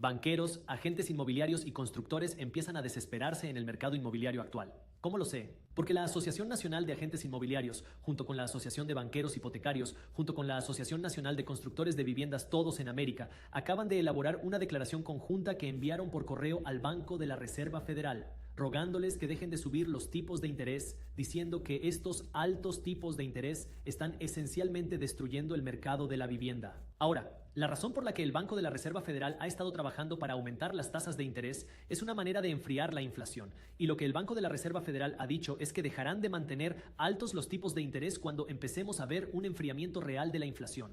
Banqueros, agentes inmobiliarios y constructores empiezan a desesperarse en el mercado inmobiliario actual. ¿Cómo lo sé? Porque la Asociación Nacional de Agentes Inmobiliarios, junto con la Asociación de Banqueros Hipotecarios, junto con la Asociación Nacional de Constructores de Viviendas Todos en América, acaban de elaborar una declaración conjunta que enviaron por correo al Banco de la Reserva Federal, rogándoles que dejen de subir los tipos de interés, diciendo que estos altos tipos de interés están esencialmente destruyendo el mercado de la vivienda. Ahora, la razón por la que el Banco de la Reserva Federal ha estado trabajando para aumentar las tasas de interés es una manera de enfriar la inflación, y lo que el Banco de la Reserva Federal ha dicho es que dejarán de mantener altos los tipos de interés cuando empecemos a ver un enfriamiento real de la inflación.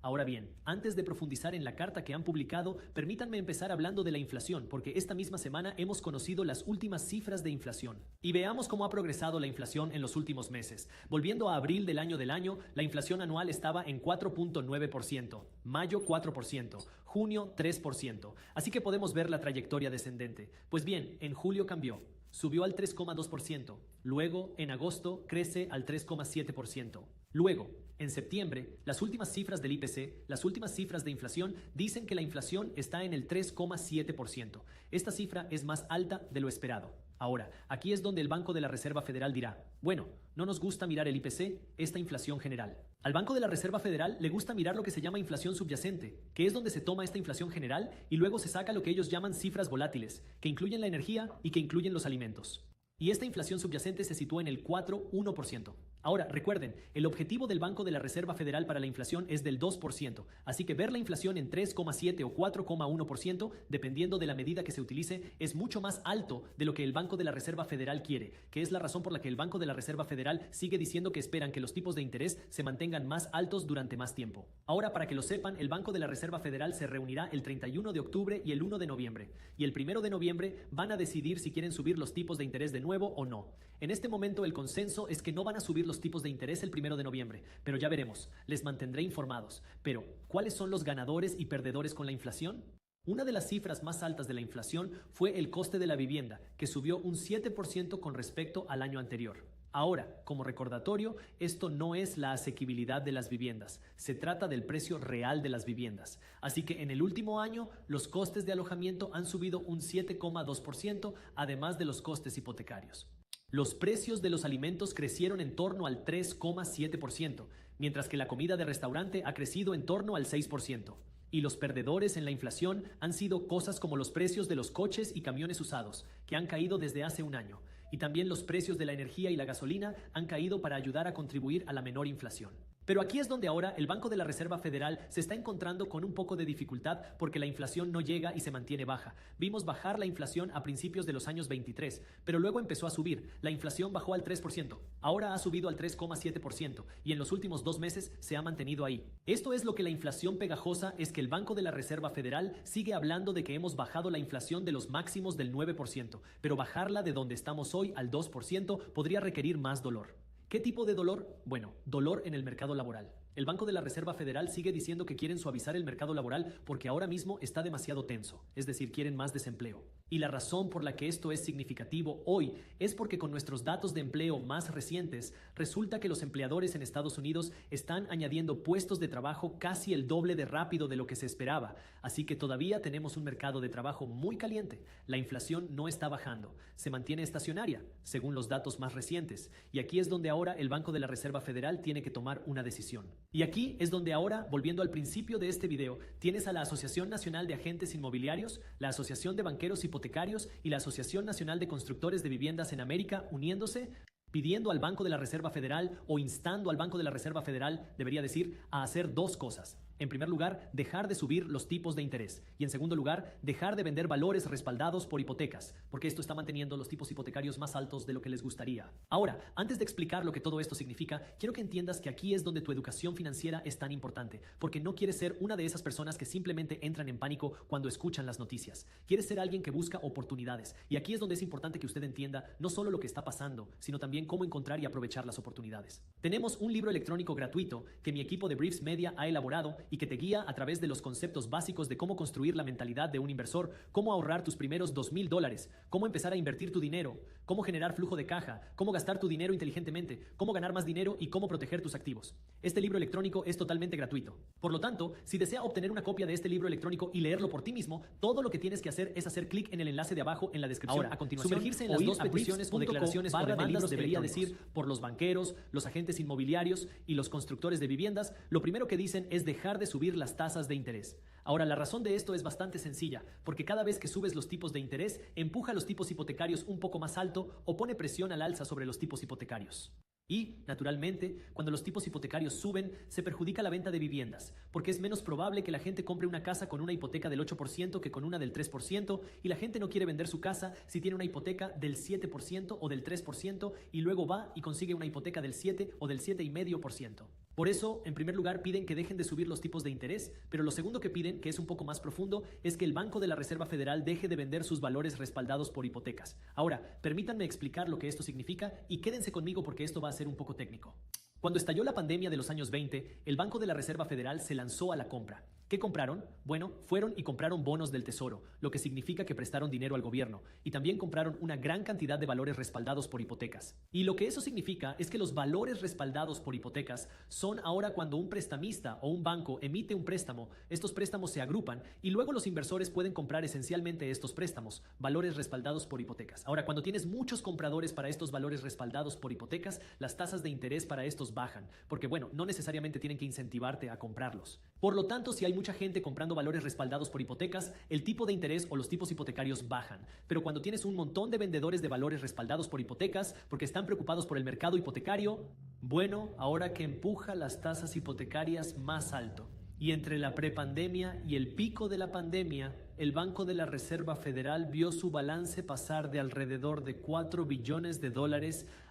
Ahora bien, antes de profundizar en la carta que han publicado, permítanme empezar hablando de la inflación, porque esta misma semana hemos conocido las últimas cifras de inflación. Y veamos cómo ha progresado la inflación en los últimos meses. Volviendo a abril del año, la inflación anual estaba en 4.9%, mayo 4%, junio 3%. Así que podemos ver la trayectoria descendente. Pues bien, en julio cambió. Subió al 3,2%. Luego, en agosto, crece al 3,7%. Luego, en septiembre, las últimas cifras del IPC, las últimas cifras de inflación, dicen que la inflación está en el 3,7%. Esta cifra es más alta de lo esperado. Ahora, aquí es donde el Banco de la Reserva Federal dirá, bueno, no nos gusta mirar el IPC, esta inflación general. Al Banco de la Reserva Federal le gusta mirar lo que se llama inflación subyacente, que es donde se toma esta inflación general y luego se saca lo que ellos llaman cifras volátiles, que incluyen la energía y que incluyen los alimentos. Y esta inflación subyacente se sitúa en el 4,1%. Ahora, recuerden, el objetivo del Banco de la Reserva Federal para la inflación es del 2%, así que ver la inflación en 3,7 o 4,1%, dependiendo de la medida que se utilice, es mucho más alto de lo que el Banco de la Reserva Federal quiere, que es la razón por la que el Banco de la Reserva Federal sigue diciendo que esperan que los tipos de interés se mantengan más altos durante más tiempo. Ahora, para que lo sepan, el Banco de la Reserva Federal se reunirá el 31 de octubre y el 1 de noviembre, y el 1 de noviembre van a decidir si quieren subir los tipos de interés de nuevo o no. En este momento el consenso es que no van a subir los tipos de interés el 1 de noviembre, pero ya veremos, les mantendré informados. Pero, ¿cuáles son los ganadores y perdedores con la inflación? Una de las cifras más altas de la inflación fue el coste de la vivienda, que subió un 7% con respecto al año anterior. Ahora, como recordatorio, esto no es la asequibilidad de las viviendas, se trata del precio real de las viviendas. Así que en el último año, los costes de alojamiento han subido un 7,2%, además de los costes hipotecarios. Los precios de los alimentos crecieron en torno al 3,7%, mientras que la comida de restaurante ha crecido en torno al 6%. Y los perdedores en la inflación han sido cosas como los precios de los coches y camiones usados, que han caído desde hace un año. Y también los precios de la energía y la gasolina han caído para ayudar a contribuir a la menor inflación. Pero aquí es donde ahora el Banco de la Reserva Federal se está encontrando con un poco de dificultad porque la inflación no llega y se mantiene baja. Vimos bajar la inflación a principios de los años 23, pero luego empezó a subir. La inflación bajó al 3%, ahora ha subido al 3,7% y en los últimos 2 meses se ha mantenido ahí. Esto es lo que la inflación pegajosa es que el Banco de la Reserva Federal sigue hablando de que hemos bajado la inflación de los máximos del 9%, pero bajarla de donde estamos hoy al 2% podría requerir más dolor. ¿Qué tipo de dolor? Bueno, dolor en el mercado laboral. El Banco de la Reserva Federal sigue diciendo que quieren suavizar el mercado laboral porque ahora mismo está demasiado tenso, es decir, quieren más desempleo. Y la razón por la que esto es significativo hoy es porque con nuestros datos de empleo más recientes, resulta que los empleadores en Estados Unidos están añadiendo puestos de trabajo casi el doble de rápido de lo que se esperaba. Así que todavía tenemos un mercado de trabajo muy caliente. La inflación no está bajando, se mantiene estacionaria, según los datos más recientes. Y aquí es donde ahora el Banco de la Reserva Federal tiene que tomar una decisión. Y aquí es donde ahora, volviendo al principio de este video, tienes a la Asociación Nacional de Agentes Inmobiliarios, la Asociación de Banqueros Hipotecarios y la Asociación Nacional de Constructores de Viviendas en América uniéndose, pidiendo al Banco de la Reserva Federal o instando al Banco de la Reserva Federal, debería decir, a hacer 2 cosas. En primer lugar, dejar de subir los tipos de interés. Y en segundo lugar, dejar de vender valores respaldados por hipotecas, porque esto está manteniendo los tipos hipotecarios más altos de lo que les gustaría. Ahora, antes de explicar lo que todo esto significa, quiero que entiendas que aquí es donde tu educación financiera es tan importante, porque no quieres ser una de esas personas que simplemente entran en pánico cuando escuchan las noticias. Quieres ser alguien que busca oportunidades. Y aquí es donde es importante que usted entienda no solo lo que está pasando, sino también cómo encontrar y aprovechar las oportunidades. Tenemos un libro electrónico gratuito que mi equipo de Briefs Media ha elaborado y que te guía a través de los conceptos básicos de cómo construir la mentalidad de un inversor, cómo ahorrar tus primeros $2,000, cómo empezar a invertir tu dinero, cómo generar flujo de caja, cómo gastar tu dinero inteligentemente, cómo ganar más dinero y cómo proteger tus activos. Este libro electrónico es totalmente gratuito. Por lo tanto, si desea obtener una copia de este libro electrónico y leerlo por ti mismo, todo lo que tienes que hacer es hacer clic en el enlace de abajo en la descripción. Ahora, a continuación, sumergirse en las dos peticiones o declaraciones o demandas debería decir por los banqueros, los agentes inmobiliarios y los constructores de viviendas. Lo primero que dicen es dejar de subir las tasas de interés. Ahora, la razón de esto es bastante sencilla, porque cada vez que subes los tipos de interés, empuja los tipos hipotecarios un poco más alto o pone presión al alza sobre los tipos hipotecarios. Y, naturalmente, cuando los tipos hipotecarios suben, se perjudica la venta de viviendas, porque es menos probable que la gente compre una casa con una hipoteca del 8% que con una del 3%, y la gente no quiere vender su casa si tiene una hipoteca del 7% o del 3%, y luego va y consigue una hipoteca del 7 o del 7,5%. Por eso, en primer lugar, piden que dejen de subir los tipos de interés, pero lo segundo que piden, que es un poco más profundo, es que el Banco de la Reserva Federal deje de vender sus valores respaldados por hipotecas. Ahora, permítanme explicar lo que esto significa y quédense conmigo porque esto va a ser un poco técnico. Cuando estalló la pandemia de los años 20, el Banco de la Reserva Federal se lanzó a la compra. ¿Qué compraron? Bueno, fueron y compraron bonos del Tesoro, lo que significa que prestaron dinero al gobierno, y también compraron una gran cantidad de valores respaldados por hipotecas. Y lo que eso significa es que los valores respaldados por hipotecas son ahora cuando un prestamista o un banco emite un préstamo, estos préstamos se agrupan y luego los inversores pueden comprar esencialmente estos préstamos, valores respaldados por hipotecas. Ahora, cuando tienes muchos compradores para estos valores respaldados por hipotecas, las tasas de interés para estos bajan, porque bueno, no necesariamente tienen que incentivarte a comprarlos. Por lo tanto, si hay mucha gente comprando valores respaldados por hipotecas, el tipo de interés o los tipos hipotecarios bajan. Pero cuando tienes un montón de vendedores de valores respaldados por hipotecas porque están preocupados por el mercado hipotecario, bueno, ahora que empuja las tasas hipotecarias más alto. Y entre la prepandemia y el pico de la pandemia, el Banco de la Reserva Federal vio su balance pasar de alrededor de $4 billones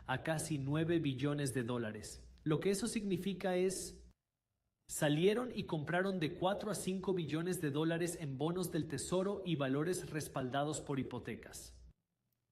a casi $9 billones. Lo que eso significa es salieron y compraron de 4 a 5 billones de dólares en bonos del Tesoro y valores respaldados por hipotecas.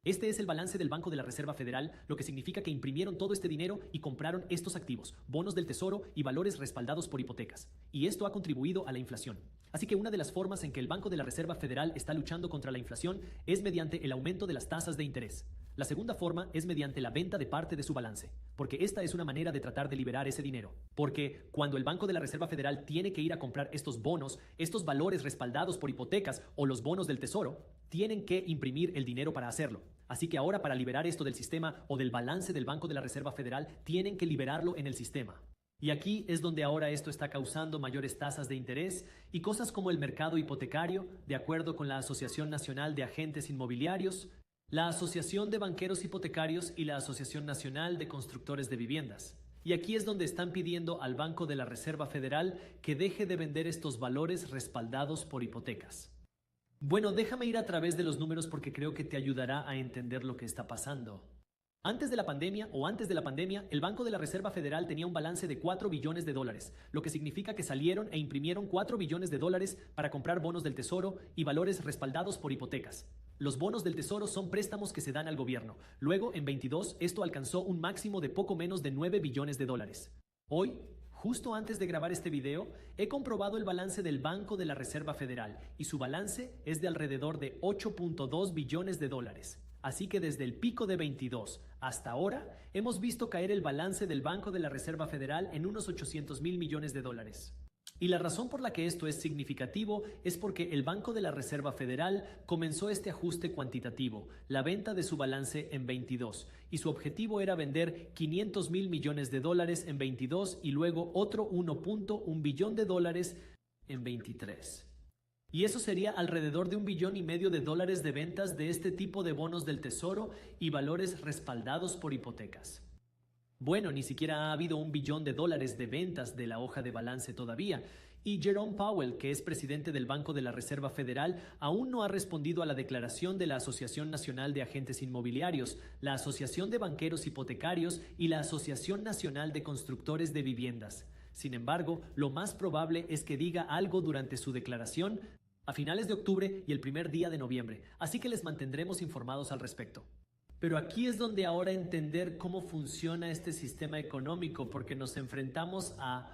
Este es el balance del Banco de la Reserva Federal, lo que significa que imprimieron todo este dinero y compraron estos activos, bonos del Tesoro y valores respaldados por hipotecas. Y esto ha contribuido a la inflación. Así que una de las formas en que el Banco de la Reserva Federal está luchando contra la inflación es mediante el aumento de las tasas de interés. La segunda forma es mediante la venta de parte de su balance, porque esta es una manera de tratar de liberar ese dinero. Porque cuando el Banco de la Reserva Federal tiene que ir a comprar estos bonos, estos valores respaldados por hipotecas o los bonos del Tesoro, tienen que imprimir el dinero para hacerlo. Así que ahora para liberar esto del sistema o del balance del Banco de la Reserva Federal, tienen que liberarlo en el sistema. Y aquí es donde ahora esto está causando mayores tasas de interés y cosas como el mercado hipotecario, de acuerdo con la Asociación Nacional de Agentes Inmobiliarios, la Asociación de Banqueros Hipotecarios y la Asociación Nacional de Constructores de Viviendas. Y aquí es donde están pidiendo al Banco de la Reserva Federal que deje de vender estos valores respaldados por hipotecas. Bueno, déjame ir a través de los números porque creo que te ayudará a entender lo que está pasando. Antes de la pandemia, el Banco de la Reserva Federal tenía un balance de $4 billones, lo que significa que salieron e imprimieron $4 billones para comprar bonos del Tesoro y valores respaldados por hipotecas. Los bonos del Tesoro son préstamos que se dan al gobierno. Luego, en 22, esto alcanzó un máximo de poco menos de $9 billones. Hoy, justo antes de grabar este video, he comprobado el balance del Banco de la Reserva Federal y su balance es de alrededor de $8.2 billones. Así que desde el pico de 22 hasta ahora, hemos visto caer el balance del Banco de la Reserva Federal en unos $800 mil millones. Y la razón por la que esto es significativo es porque el Banco de la Reserva Federal comenzó este ajuste cuantitativo, la venta de su balance en 22, y su objetivo era vender $500 mil millones en 22 y luego otro $1.1 billón en 23. Y eso sería alrededor de $1,5 billones de ventas de este tipo de bonos del Tesoro y valores respaldados por hipotecas. Bueno, ni siquiera ha habido $1 billón de ventas de la hoja de balance todavía. Y Jerome Powell, que es presidente del Banco de la Reserva Federal, aún no ha respondido a la declaración de la Asociación Nacional de Agentes Inmobiliarios, la Asociación de Banqueros Hipotecarios y la Asociación Nacional de Constructores de Viviendas. Sin embargo, lo más probable es que diga algo durante su declaración a finales de octubre y el primer día de noviembre, así que les mantendremos informados al respecto. Pero aquí es donde ahora entender cómo funciona este sistema económico, porque nos enfrentamos a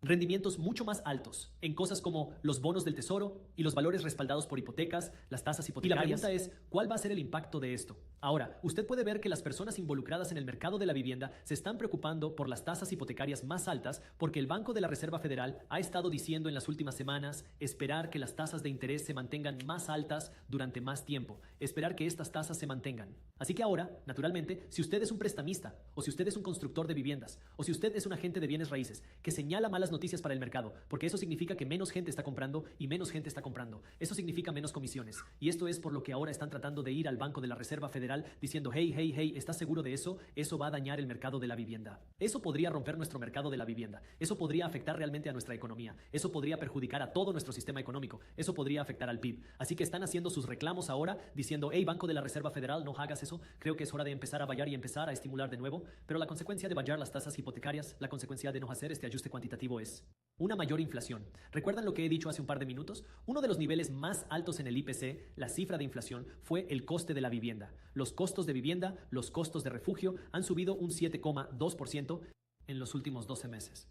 rendimientos mucho más altos en cosas como los bonos del tesoro y los valores respaldados por hipotecas, las tasas hipotecarias. Y la pregunta es, ¿cuál va a ser el impacto de esto? Ahora, usted puede ver que las personas involucradas en el mercado de la vivienda se están preocupando por las tasas hipotecarias más altas porque el Banco de la Reserva Federal ha estado diciendo en las últimas semanas esperar que las tasas de interés se mantengan más altas durante más tiempo, esperar que estas tasas se mantengan. Así que ahora, naturalmente, si usted es un prestamista o si usted es un constructor de viviendas o si usted es un agente de bienes raíces que señala malas noticias para el mercado, porque eso significa que menos gente está comprando y menos gente está comprando. Eso significa menos comisiones. Y esto es por lo que ahora están tratando de ir al Banco de la Reserva Federal diciendo, hey, ¿estás seguro de eso? Eso va a dañar el mercado de la vivienda. Eso podría romper nuestro mercado de la vivienda. Eso podría afectar realmente a nuestra economía. Eso podría perjudicar a todo nuestro sistema económico. Eso podría afectar al PIB. Así que están haciendo sus reclamos ahora diciendo, hey, Banco de la Reserva Federal, no hagas eso. Creo que es hora de empezar a vallar y empezar a estimular de nuevo. Pero la consecuencia de vallar las tasas hipotecarias, la consecuencia de no hacer este ajuste cuantitativo es una mayor inflación. ¿Recuerdan lo que he dicho hace un par de minutos? Uno de los niveles más altos en el IPC, la cifra de inflación, fue el coste de la vivienda. Los costos de vivienda, los costos de refugio han subido un 7,2% en los últimos 12 meses.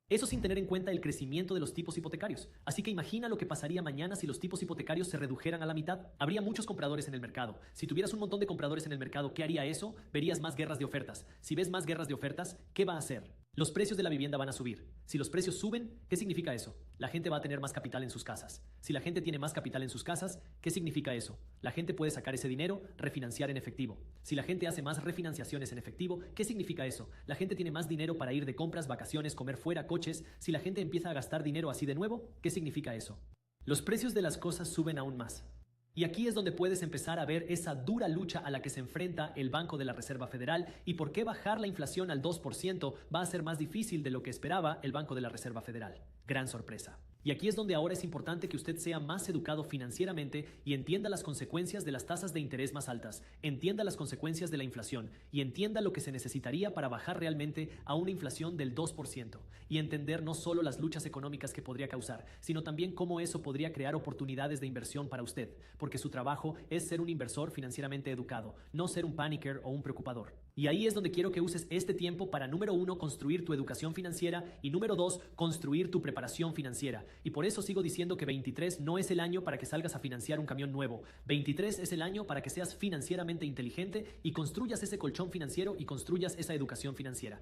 Eso sin tener en cuenta el crecimiento de los tipos hipotecarios. Así que imagina lo que pasaría mañana si los tipos hipotecarios se redujeran a la mitad. Habría muchos compradores en el mercado. Si tuvieras un montón de compradores en el mercado, ¿qué haría eso? Verías más guerras de ofertas. Si ves más guerras de ofertas, ¿qué va a hacer? Los precios de la vivienda van a subir. Si los precios suben, ¿qué significa eso? La gente va a tener más capital en sus casas. Si la gente tiene más capital en sus casas, ¿qué significa eso? La gente puede sacar ese dinero, refinanciar en efectivo. Si la gente hace más refinanciaciones en efectivo, ¿qué significa eso? La gente tiene más dinero para ir de compras, vacaciones, comer fuera, coches. Si la gente empieza a gastar dinero así de nuevo, ¿qué significa eso? Los precios de las cosas suben aún más. Y aquí es donde puedes empezar a ver esa dura lucha a la que se enfrenta el Banco de la Reserva Federal y por qué bajar la inflación al 2% va a ser más difícil de lo que esperaba el Banco de la Reserva Federal. Gran sorpresa. Y aquí es donde ahora es importante que usted sea más educado financieramente y entienda las consecuencias de las tasas de interés más altas, entienda las consecuencias de la inflación y entienda lo que se necesitaría para bajar realmente a una inflación del 2% y entender no solo las luchas económicas que podría causar, sino también cómo eso podría crear oportunidades de inversión para usted, porque su trabajo es ser un inversor financieramente educado, no ser un panicker o un preocupador. Y ahí es donde quiero que uses este tiempo para, número 1, construir tu educación financiera y número 2, construir tu preparación financiera. Y por eso sigo diciendo que 23 no es el año para que salgas a financiar un camión nuevo. 23 es el año para que seas financieramente inteligente y construyas ese colchón financiero y construyas esa educación financiera.